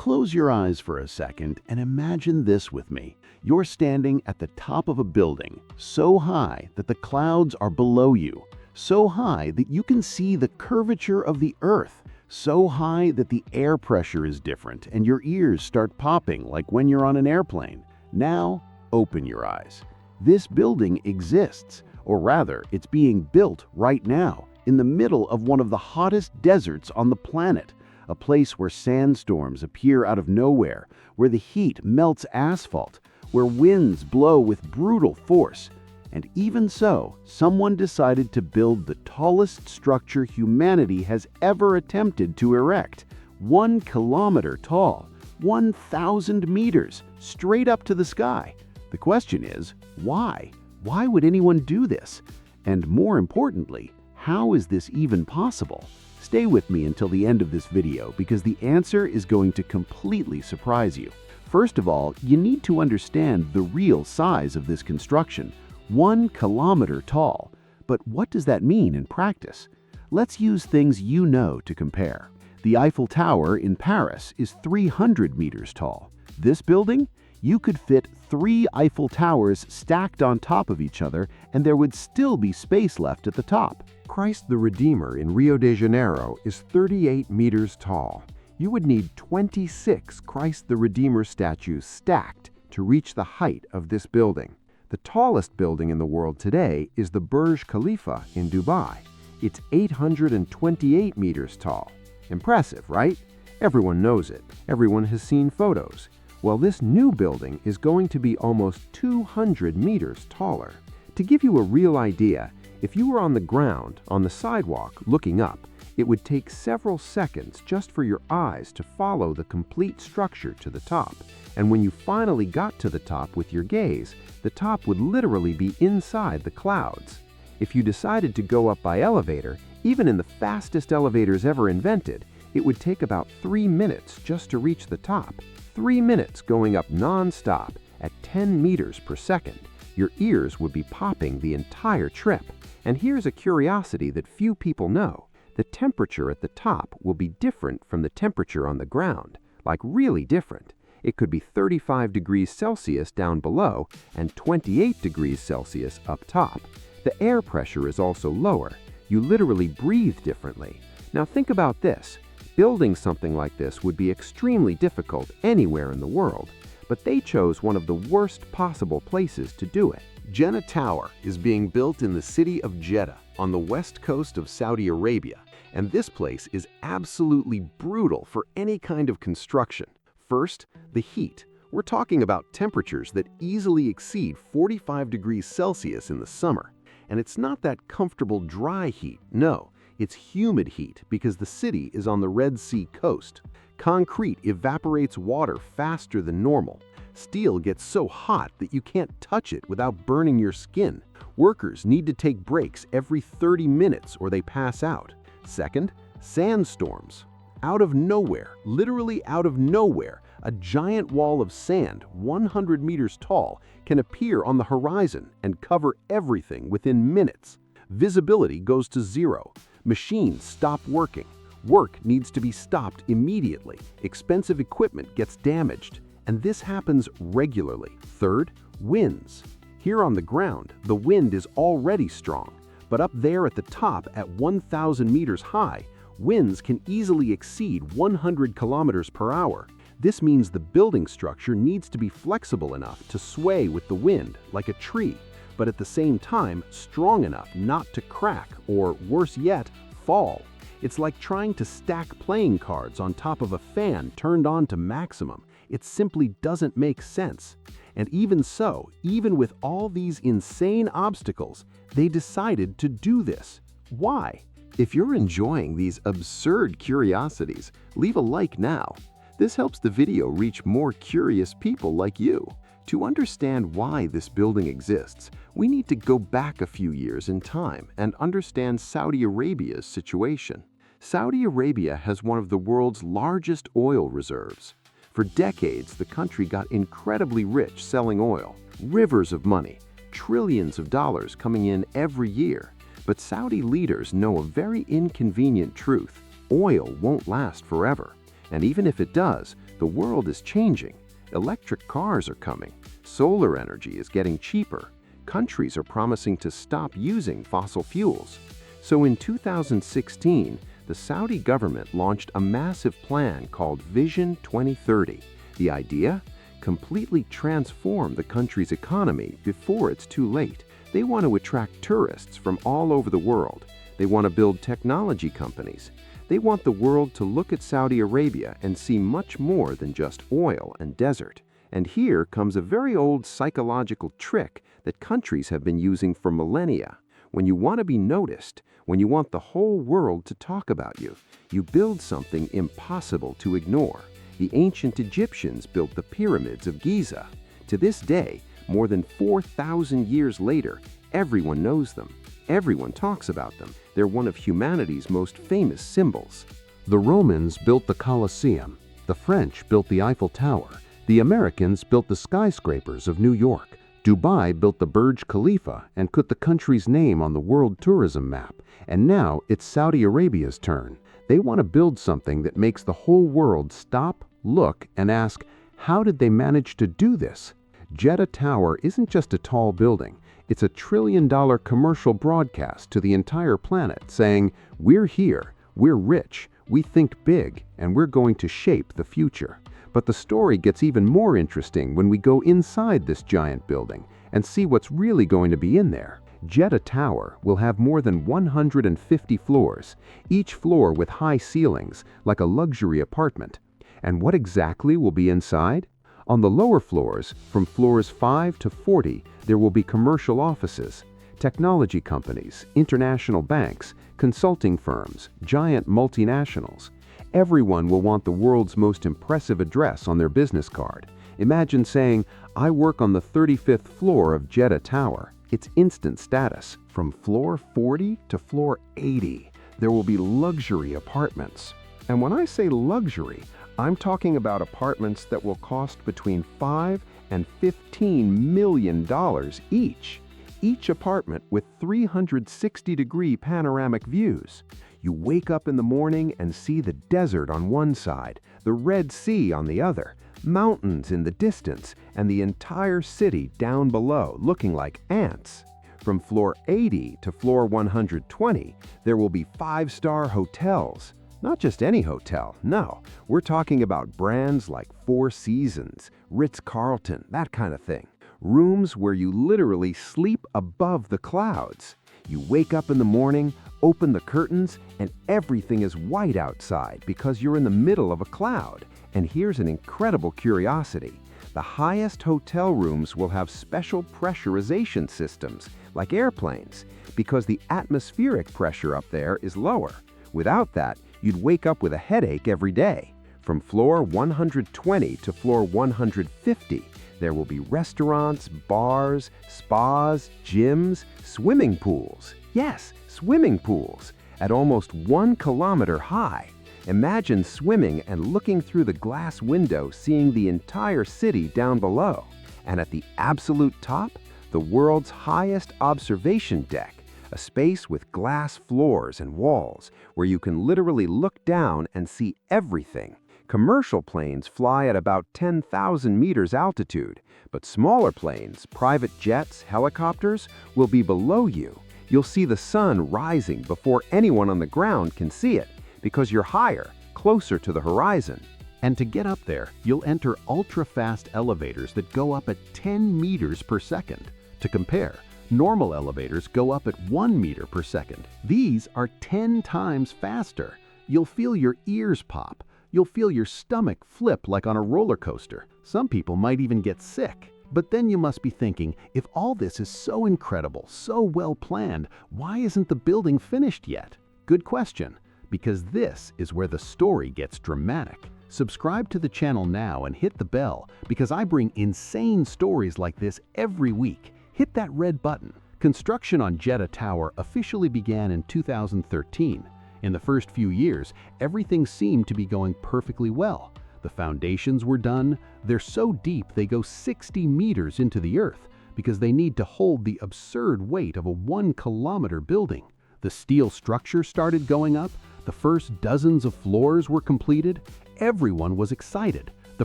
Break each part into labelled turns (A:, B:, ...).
A: close your eyes for a second and imagine this with me. You're standing at the top of a building, so high that the clouds are below you, so high that you can see the curvature of the earth, so high that the air pressure is different and your ears start popping like when you're on an airplane. Now, open your eyes. This building exists, or rather, it's being built right now, in the middle of one of the hottest deserts on the planet, a place where sandstorms appear out of nowhere, where the heat melts asphalt, where winds blow with brutal force. And even so, someone decided to build the tallest structure humanity has ever attempted to erect, 1 kilometer tall, 1,000 meters, straight up to the sky. The question is, why? Why would anyone do this? And more importantly, how is this even possible? Stay with me until the end of this video because the answer is going to completely surprise you. First of all, you need to understand the real size of this construction, 1 kilometer tall. But what does that mean in practice? Let's use things you know to compare. The Eiffel Tower in Paris is 300 meters tall. This building? You could fit 3 Eiffel Towers stacked on top of each other, and there would still be space left at the top.
B: Christ the Redeemer in Rio de Janeiro is 38 meters tall. You would need 26 Christ the Redeemer statues stacked to reach the height of this building. The tallest building in the world today is the Burj Khalifa in Dubai. It's 828 meters tall. Impressive, right? Everyone knows it. Everyone has seen photos. Well, this new building is going to be almost 200 meters taller. To give you a real idea, if you were on the ground, on the sidewalk, looking up, it would take several seconds just for your eyes to follow the complete structure to the top. And when you finally got to the top with your gaze, the top would literally be inside the clouds. If you decided to go up by elevator, even in the fastest elevators ever invented, it would take about 3 minutes just to reach the top. 3 minutes going up non-stop at 10 meters per second. Your ears would be popping the entire trip. And here's a curiosity that few people know. The temperature at the top will be different from the temperature on the ground, like really different. It could be 35 degrees Celsius down below and 28 degrees Celsius up top. The air pressure is also lower. You literally breathe differently. Now think about this. Building something like this would be extremely difficult anywhere in the world, but they chose one of the worst possible places to do it.
A: Jeddah Tower is being built in the city of Jeddah on the west coast of Saudi Arabia, and this place is absolutely brutal for any kind of construction. First, the heat. We're talking about temperatures that easily exceed 45 degrees Celsius in the summer. And it's not that comfortable dry heat, no. It's humid heat because the city is on the Red Sea coast. Concrete evaporates water faster than normal. Steel gets so hot that you can't touch it without burning your skin. Workers need to take breaks every 30 minutes or they pass out. Second, sandstorms. Out of nowhere, literally out of nowhere, a giant wall of sand, 100 meters tall, can appear on the horizon and cover everything within minutes. Visibility goes to zero. Machines stop working. Work needs to be stopped immediately. Expensive equipment gets damaged. And this happens regularly. Third, winds. Here on the ground, the wind is already strong. But up there at the top at 1,000 meters high, winds can easily exceed 100 kilometers per hour. This means the building structure needs to be flexible enough to sway with the wind like a tree, but at the same time strong enough not to crack or, worse yet, fall. It's like trying to stack playing cards on top of a fan turned on to maximum. It simply doesn't make sense. And even so, even with all these insane obstacles, they decided to do this. Why? If you're enjoying these absurd curiosities, leave a like now. This helps the video reach more curious people like you. To understand why this building exists, we need to go back a few years in time and understand Saudi Arabia's situation. Saudi Arabia has one of the world's largest oil reserves. For decades, the country got incredibly rich selling oil. Rivers of money, trillions of dollars coming in every year. But Saudi leaders know a very inconvenient truth. Oil won't last forever. And even if it does, The world is changing. Electric cars are coming. Solar energy is getting cheaper. Countries are promising to stop using fossil fuels. So in 2016, the Saudi government launched a massive plan called Vision 2030. The idea? Completely transform the country's economy before it's too late. They want to attract tourists from all over the world. They want to build technology companies. They want the world to look at Saudi Arabia and see much more than just oil and desert. And here comes a very old psychological trick that countries have been using for millennia. When you want to be noticed, when you want the whole world to talk about you, you build something impossible to ignore. The ancient Egyptians built the pyramids of Giza. To this day, more than 4,000 years later, everyone knows them. Everyone talks about them. They're one of humanity's most famous symbols.
B: The Romans built the Colosseum. The French built the Eiffel Tower. The Americans built the skyscrapers of New York. Dubai built the Burj Khalifa and put the country's name on the world tourism map. And now it's Saudi Arabia's turn. They want to build something that makes the whole world stop, look, and ask, how did they manage to do this? Jeddah Tower isn't just a tall building. It's a trillion-dollar commercial broadcast to the entire planet saying, we're here, we're rich, we think big, and we're going to shape the future. But the story gets even more interesting when we go inside this giant building and see what's really going to be in there. Jeddah Tower will have more than 150 floors, each floor with high ceilings, like a luxury apartment. And what exactly will be inside? On the lower floors, from floors 5 to 40, there will be commercial offices, technology companies, international banks, consulting firms, giant multinationals. Everyone will want the world's most impressive address on their business card. Imagine saying, I work on the 35th floor of Jeddah Tower. It's instant status. From floor 40 to floor 80, there will be luxury apartments. And when I say luxury, I'm talking about apartments that will cost between $5 and $15 million each. Each apartment with 360-degree panoramic views. You wake up in the morning and see the desert on one side, the Red Sea on the other, mountains in the distance, and the entire city down below looking like ants. From floor 80 to floor 120, there will be 5-star hotels. Not just any hotel, no. We're talking about brands like Four Seasons, Ritz-Carlton, that kind of thing. Rooms where you literally sleep above the clouds. You wake up in the morning, open the curtains, and everything is white outside because you're in the middle of a cloud. And here's an incredible curiosity. The highest hotel rooms will have special pressurization systems, like airplanes, because the atmospheric pressure up there is lower. Without that, you'd wake up with a headache every day. From floor 120 to floor 150, there will be restaurants, bars, spas, gyms, swimming pools. Yes, swimming pools at almost 1 kilometer high. Imagine swimming and looking through the glass window, seeing the entire city down below. And at the absolute top, the world's highest observation deck, a space with glass floors and walls where you can literally look down and see everything. Commercial planes fly at about 10,000 meters altitude, but smaller planes, private jets, helicopters, will be below you. You'll see the sun rising before anyone on the ground can see it, because you're higher, closer to the horizon. And to get up there, you'll enter ultra-fast elevators that go up at 10 meters per second. To compare, normal elevators go up at 1 meter per second. These are 10 times faster. You'll feel your ears pop. You'll feel your stomach flip like on a roller coaster. Some people might even get sick. But then you must be thinking, if all this is so incredible, so well planned, why isn't the building finished yet? Good question, because this is where the story gets dramatic. Subscribe to the channel now and hit the bell, because I bring insane stories like this every week. Hit that red button. Construction on Jeddah Tower officially began in 2013. In the first few years, everything seemed to be going perfectly well. The foundations were done. They're so deep they go 60 meters into the earth because they need to hold the absurd weight of a 1-kilometer building. The steel structure started going up. The first dozens of floors were completed. Everyone was excited.
C: The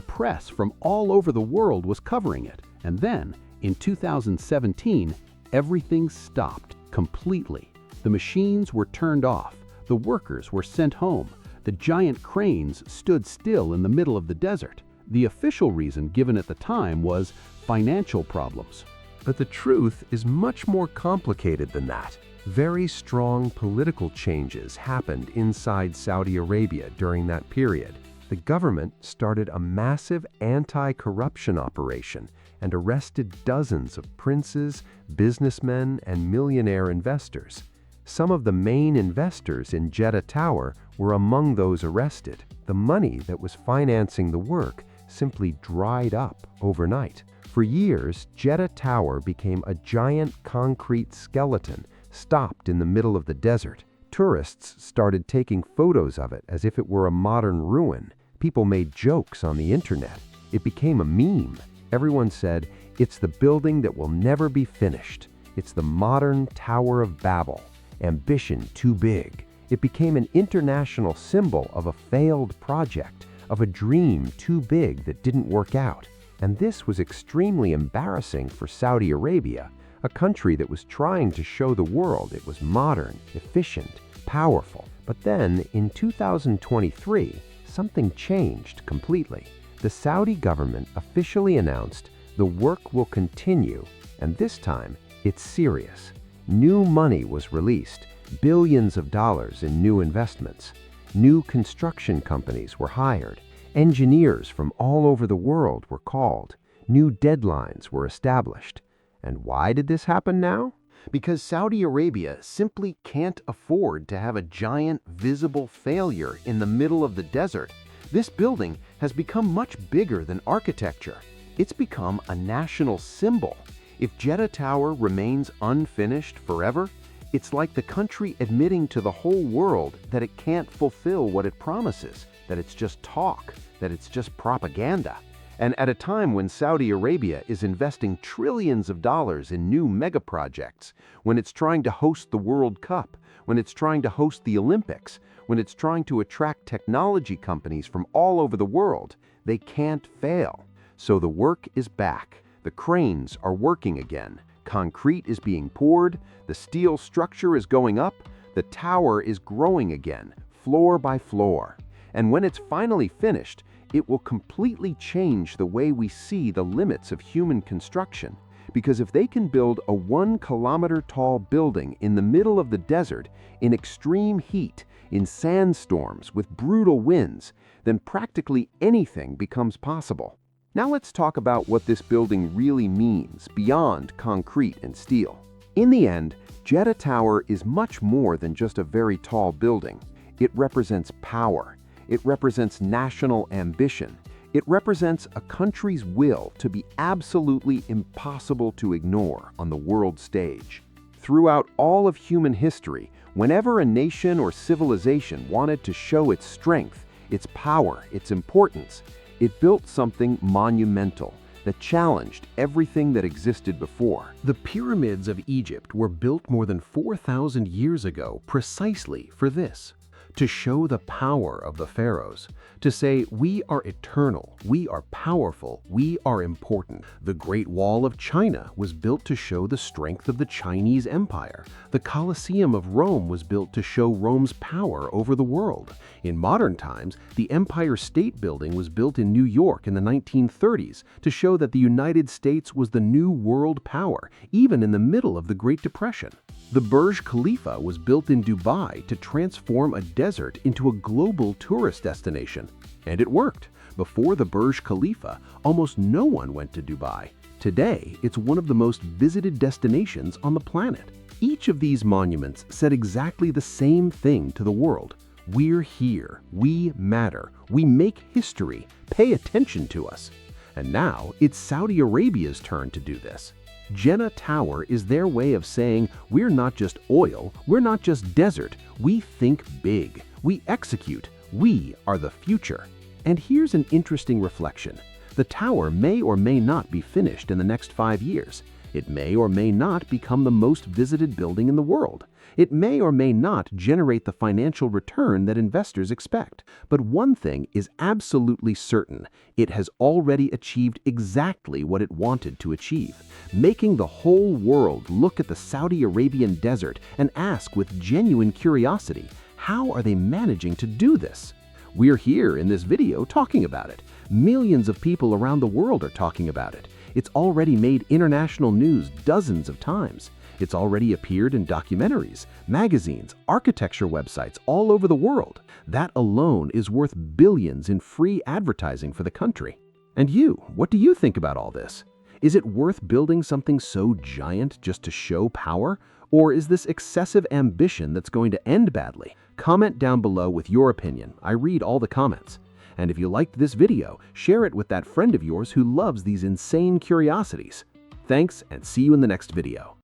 C: press from all over the world was covering it. And then, in 2017, everything stopped completely. The machines were turned off. The workers were sent home. The giant cranes stood still in the middle of the desert. The official reason given at the time was financial problems.
B: But the truth is much more complicated than that. Very strong political changes happened inside Saudi Arabia during that period. The government started a massive anti-corruption operation and arrested dozens of princes, businessmen, and millionaire investors. Some of the main investors in Jeddah Tower were among those arrested. The money that was financing the work simply dried up overnight. For years, Jeddah Tower became a giant concrete skeleton stopped in the middle of the desert. Tourists started taking photos of it as if it were a modern ruin. People made jokes on the internet. It became a meme. Everyone said, "It's the building that will never be finished. It's the modern Tower of Babel. Ambition too big." It became an international symbol of a failed project, of a dream too big that didn't work out. And this was extremely embarrassing for Saudi Arabia, a country that was trying to show the world it was modern, efficient, powerful. But then, in 2023, something changed completely. The Saudi government officially announced the work will continue, and this time, it's serious. New money was released, billions of dollars in new investments. New construction companies were hired. Engineers from all over the world were called. New deadlines were established. And why did this happen now?
A: Because Saudi Arabia simply can't afford to have a giant visible failure in the middle of the desert. This building has become much bigger than architecture. It's become a national symbol. If Jeddah Tower remains unfinished forever, it's like the country admitting to the whole world that it can't fulfill what it promises, that it's just talk, that it's just propaganda. And at a time when Saudi Arabia is investing trillions of dollars in new megaprojects, when it's trying to host the World Cup, when it's trying to host the Olympics, when it's trying to attract technology companies from all over the world, they can't fail. So the work is back. The cranes are working again. Concrete is being poured. The steel structure is going up. The tower is growing again, floor by floor. And when it's finally finished, it will completely change the way we see the limits of human construction. Because if they can build a 1-kilometer tall building in the middle of the desert, in extreme heat, in sandstorms, with brutal winds, then practically anything becomes possible. Now let's talk about what this building really means beyond concrete and steel. In the end, Jeddah Tower is much more than just a very tall building. It represents power. It represents national ambition. It represents a country's will to be absolutely impossible to ignore on the world stage. Throughout all of human history, whenever a nation or civilization wanted to show its strength, its power, its importance, it built something monumental that challenged everything that existed before.
C: The pyramids of Egypt were built more than 4,000 years ago precisely for this. To show the power of the pharaohs, to say we are eternal, we are powerful, we are important. The Great Wall of China was built to show the strength of the Chinese Empire. The Colosseum of Rome was built to show Rome's power over the world. In modern times, the Empire State Building was built in New York in the 1930s to show that the United States was the new world power, even in the middle of the Great Depression. The Burj Khalifa was built in Dubai to transform a desert into a global tourist destination. And it worked. Before the Burj Khalifa, almost no one went to Dubai. Today, it's one of the most visited destinations on the planet. Each of these monuments said exactly the same thing to the world. We're here. We matter. We make history. Pay attention to us. And now, it's Saudi Arabia's turn to do this. Jeddah Tower is their way of saying, we're not just oil, we're not just desert, we think big, we execute, we are the future. And here's an interesting reflection. The tower may or may not be finished in the next 5 years. It may or may not become the most visited building in the world. It may or may not generate the financial return that investors expect. But one thing is absolutely certain: it has already achieved exactly what it wanted to achieve, making the whole world look at the Saudi Arabian desert and ask with genuine curiosity, how are they managing to do this? We're here in this video talking about it. Millions of people around the world are talking about it. It's already made international news dozens of times. It's already appeared in documentaries, magazines, architecture websites all over the world. That alone is worth billions in free advertising for the country. And you, what do you think about all this? Is it worth building something so giant just to show power? Or is this excessive ambition that's going to end badly? Comment down below with your opinion. I read all the comments. And if you liked this video, share it with that friend of yours who loves these insane curiosities. Thanks, and see you in the next video.